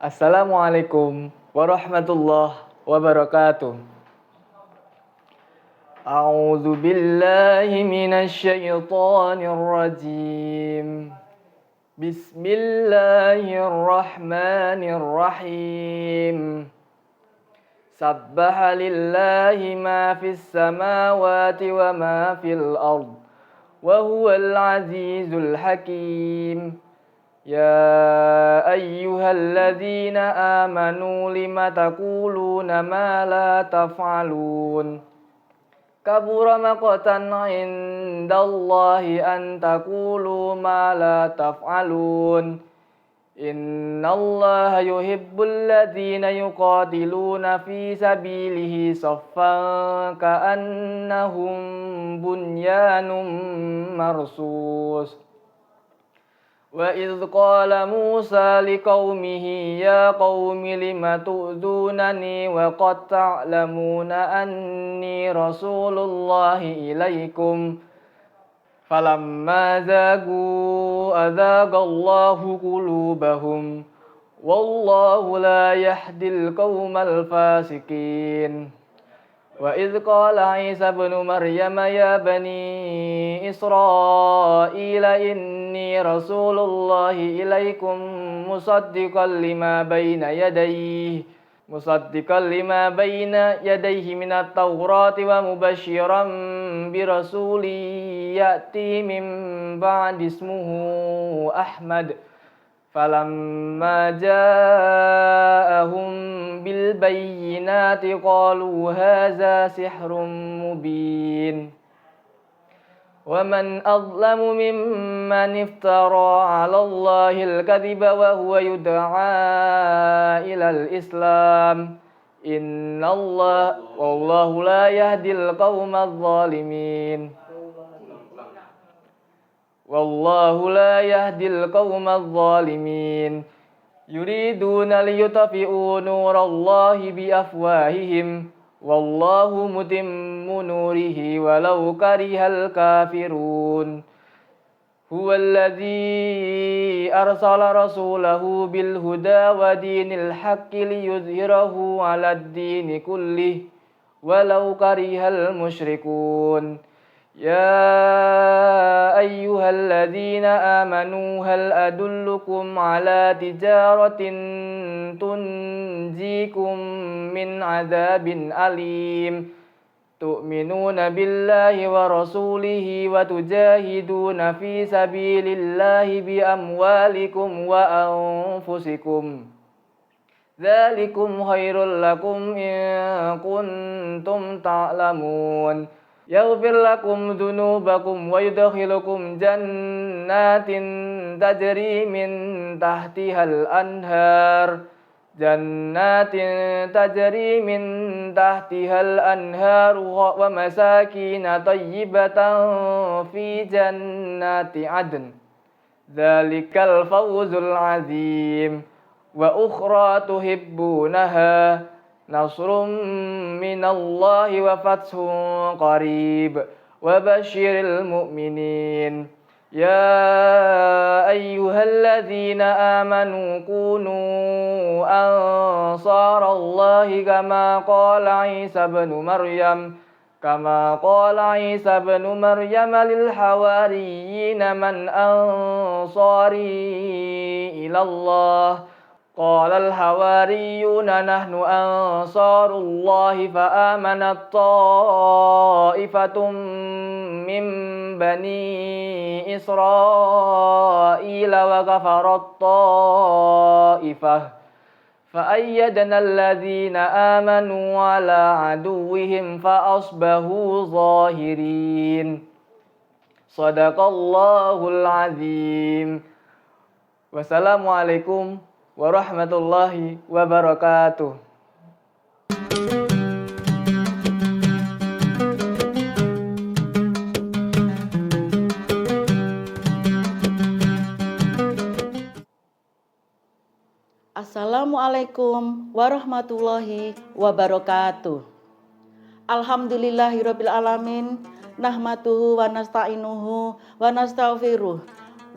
Assalamualaikum warahmatullahi wabarakatuh. A'udzu billahi minasy syaithanir rajim. Bismillahirrahmanirrahim. Sabbaha lillahi ma fis samawati wa ma fil ard. Wa huwal azizul hakim. Ya ayyuhalladzina amanu lima taquluna ma la taf'alun. Kabura maqtan 'indallahi an taqulu ma la taf'alun. Innallaha yuhibbul ladzina yuqatiluna fi sabilihi saffan ka'annahum bunyanun marsus. Wa idz qala Musa liqaumihi ya qaumi lima tu'dzunani wa qad ta'lamuna anni rasulullahi ilaikum falamma zagu adzagallahu qulubahum wallahu la yahdil qaumal fasikin. Wa idz qala Isa ibnu Maryam ya bani Israila inni rasulullahi ilaikum musaddiqan lima baina yadayhi minat Taurati wa mubasysyiran bi rasulin ya'ti min ba'di ismuhu Ahmad. Falamma ja'ahum bil bayyinati qalu hadza sihrun mubin. Wa man adlamu mimman iftara 'ala Allahil kadhiba wa huwa yud'a ilal Islam. Innallaha wallahu la yahdil qaumadz zalimin. Wallahu la yahdil qaumadz zalimin. Yuriduna liyutfi'u nurallahi bi afwahihim wallahu mutimmu nurihi walau karihal kafirun. Huwallazi arsala rasulahu bil huda wa dinil haqqi liyuzhirahu 'alad dini kullih walau karihal musyrikun. Ya ayyuhalladzina amanu hal adullukum ala tijaratin tunjikum min adzabin alim. Tu'minuna billahi wa rasulihi wa tujahiduna fi sabilillahi bi amwalikum wa anfusikum. Dzalikum khairul lakum in kuntum ta'lamun. Yaghfir lakum dzunubakum wa yudkhilukum jannatin tajri min tahtihal anhar. Jannatin tajri min tahtihal anhar wa masakin thayyibatan fi jannati adn. Dzalikal fawzul azim. Wa ukhra tuhibbunaha. Nasrum minallahi wa fathun qarib wa basyiril mu'minin. Ya ayyuhalladzina amanu kunu ansarallahi kama qala Isa ibnu Maryam lil hawariyyin man ansari ilallah. Qala al-hawariyuna nahnu ansarullahi fa amanat ta'ifatum min bani Israila wa kafarat ta'ifah fa ayyadna alladhina amanu ala aduwwihim fa asbahu zahirin. Shadaqallahul azim. Wassalamualaikum warahmatullahi wabarakatuh. Assalamualaikum warahmatullahi wabarakatuh. Alhamdulillahirabbil alamin. Nahmaduhu wa nasta'inuhu wa nastaghfiruh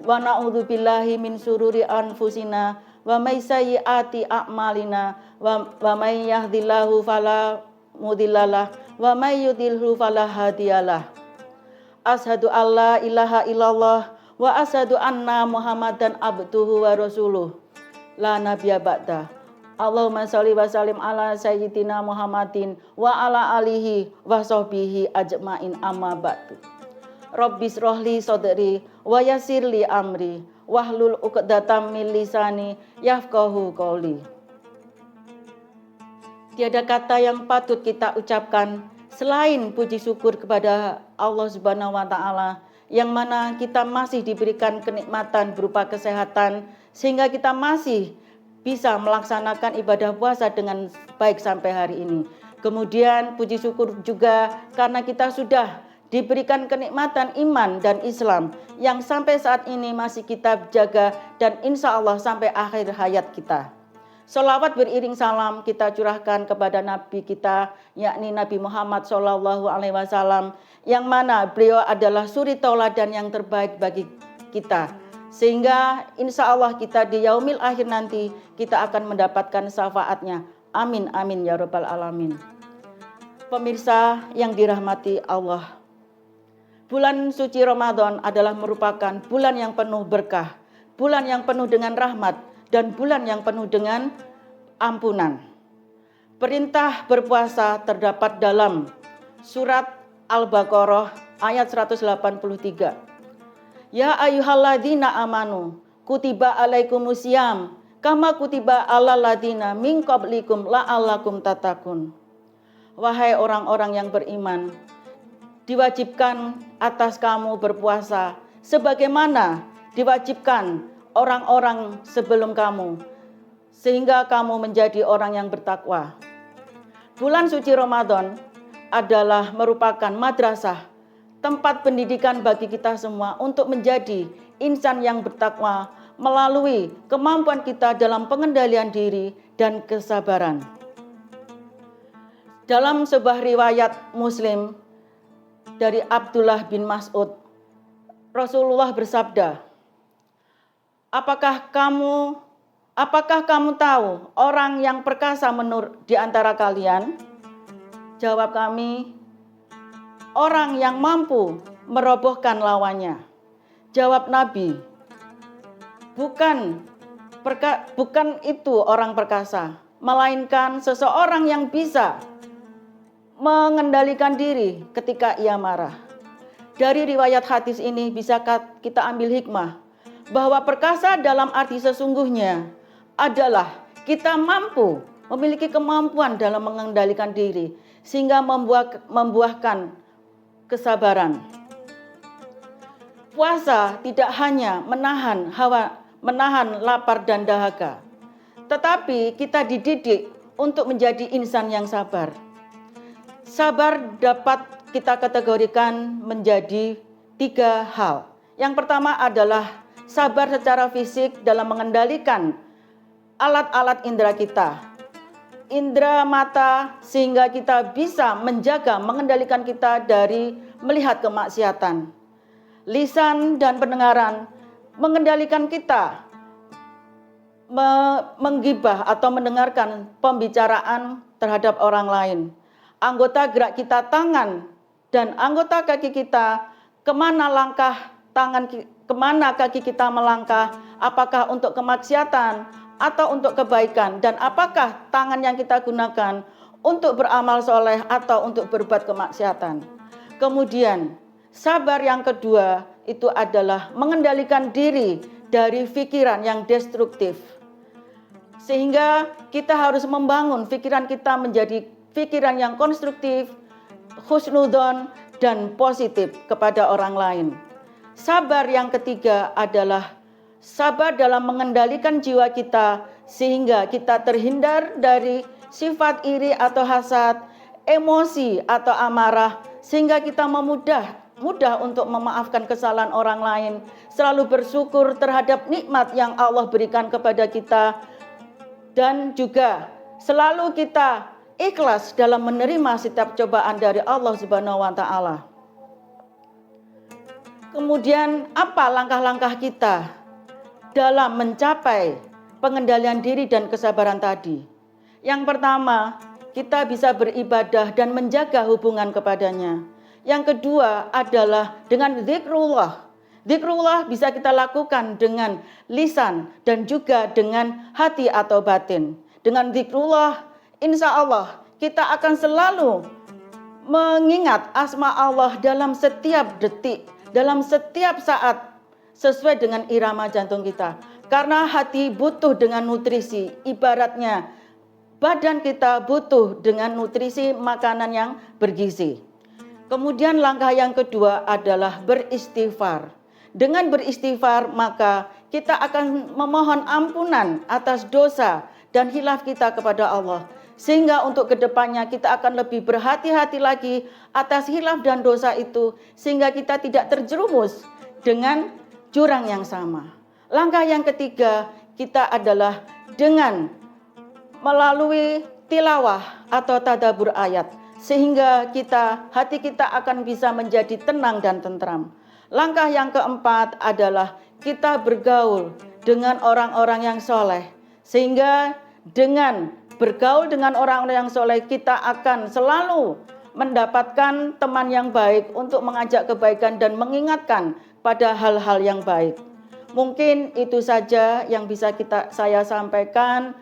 wa na'udzubillahi min syururi anfusina wa may sayyiati a'malina wa may yahdihillahu fala mudhillalah wa may yudlilhu fala hadiyalah. Asyhadu alla ilaha illallah wa asyhadu anna Muhammadan abduhu wa rasuluh. La nabiyya ba'da. Allahumma sholli wa sallim ala sayyidina Muhammadin wa ala alihi wa sahbihi ajmain amma ba'du. Rabbi shrahli sadri wa yassirli amri wahlul 'uqdatam min lisani yafqahu qawli. Tiada kata yang patut kita ucapkan selain puji syukur kepada Allah Subhanahu wa taala, yang mana kita masih diberikan kenikmatan berupa kesehatan sehingga kita masih bisa melaksanakan ibadah puasa dengan baik sampai hari ini. Kemudian puji syukur juga karena kita sudah diberikan kenikmatan iman dan Islam yang sampai saat ini masih kita jaga dan insya Allah sampai akhir hayat kita. Sholawat beriring salam kita curahkan kepada Nabi kita, yakni Nabi Muhammad SAW, yang mana beliau adalah suri tauladan yang terbaik bagi kita. Sehingga insya Allah kita di yaumil akhir nanti kita akan mendapatkan syafaatnya. Amin amin ya rabbal alamin. Pemirsa yang dirahmati Allah, bulan suci Ramadan adalah merupakan bulan yang penuh berkah, bulan yang penuh dengan rahmat, dan bulan yang penuh dengan ampunan. Perintah berpuasa terdapat dalam surat Al-Baqarah ayat 183. Ya ayyuhalladzina amanu kutiba alaikumusiyam kama kutiba alal ladzina min qablikum la'allakum tattaqun. Wahai orang-orang yang beriman, diwajibkan atas kamu berpuasa sebagaimana diwajibkan orang-orang sebelum kamu, sehingga kamu menjadi orang yang bertakwa. Bulan suci Ramadan adalah merupakan madrasah, tempat pendidikan bagi kita semua untuk menjadi insan yang bertakwa melalui kemampuan kita dalam pengendalian diri dan kesabaran. Dalam sebuah riwayat Muslim dari Abdullah bin Mas'ud, Rasulullah bersabda, Apakah kamu tahu orang yang perkasa di antara kalian? Jawab kami, orang yang mampu merobohkan lawannya. Jawab Nabi, bukan itu orang perkasa, melainkan seseorang yang bisa mengendalikan diri ketika ia marah. Dari riwayat hadis ini bisa kita ambil hikmah bahwa perkasa dalam arti sesungguhnya adalah kita mampu memiliki kemampuan dalam mengendalikan diri sehingga membuahkan kesabaran. Puasa tidak hanya menahan lapar dan dahaga, tetapi kita dididik untuk menjadi insan yang sabar. Sabar dapat kita kategorikan menjadi 3 hal. Yang pertama adalah sabar secara fisik dalam mengendalikan alat-alat indera kita. Indera mata sehingga kita bisa mengendalikan kita dari melihat kemaksiatan. Lisan dan pendengaran mengendalikan kita menggibah atau mendengarkan pembicaraan terhadap orang lain. Anggota gerak kita tangan dan anggota kaki kita kemana kaki kita melangkah, apakah untuk kemaksiatan atau untuk kebaikan, dan apakah tangan yang kita gunakan untuk beramal soleh atau untuk berbuat kemaksiatan. Kemudian sabar yang kedua itu adalah mengendalikan diri dari pikiran yang destruktif, sehingga kita harus membangun pikiran kita menjadi pikiran yang konstruktif, husnudon, dan positif kepada orang lain. Sabar yang ketiga adalah sabar dalam mengendalikan jiwa kita sehingga kita terhindar dari sifat iri atau hasad, emosi atau amarah, sehingga kita mudah untuk memaafkan kesalahan orang lain, selalu bersyukur terhadap nikmat yang Allah berikan kepada kita, dan juga selalu kita ikhlas dalam menerima setiap cobaan dari Allah Subhanahu wa taala. Kemudian apa langkah-langkah kita dalam mencapai pengendalian diri dan kesabaran tadi. Yang pertama, kita bisa beribadah dan menjaga hubungan kepadanya. Yang kedua adalah dengan zikrullah. Zikrullah bisa kita lakukan dengan lisan dan juga dengan hati atau batin. Dengan zikrullah, insya Allah kita akan selalu mengingat asma Allah dalam setiap detik, dalam setiap saat, sesuai dengan irama jantung kita. Karena hati butuh dengan nutrisi, ibaratnya badan kita butuh dengan nutrisi makanan yang bergizi. Kemudian langkah yang kedua adalah beristighfar. Dengan beristighfar maka kita akan memohon ampunan atas dosa dan hilaf kita kepada Allah. Sehingga untuk kedepannya kita akan lebih berhati-hati lagi atas hilaf dan dosa itu. Sehingga kita tidak terjerumus dengan jurang yang sama. Langkah yang ketiga kita adalah dengan melalui tilawah atau tadabbur ayat. Sehingga hati kita akan bisa menjadi tenang dan tentram. Langkah yang keempat adalah kita bergaul dengan orang-orang yang soleh. Sehingga dengan bergaul dengan orang-orang yang soleh kita akan selalu mendapatkan teman yang baik untuk mengajak kebaikan dan mengingatkan pada hal-hal yang baik. Mungkin itu saja yang bisa saya sampaikan.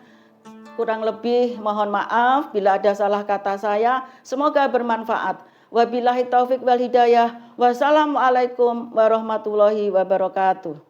Kurang lebih mohon maaf bila ada salah kata saya. Semoga bermanfaat. Wabillahi taufik wal hidayah. Wassalamualaikum warahmatullahi wabarakatuh.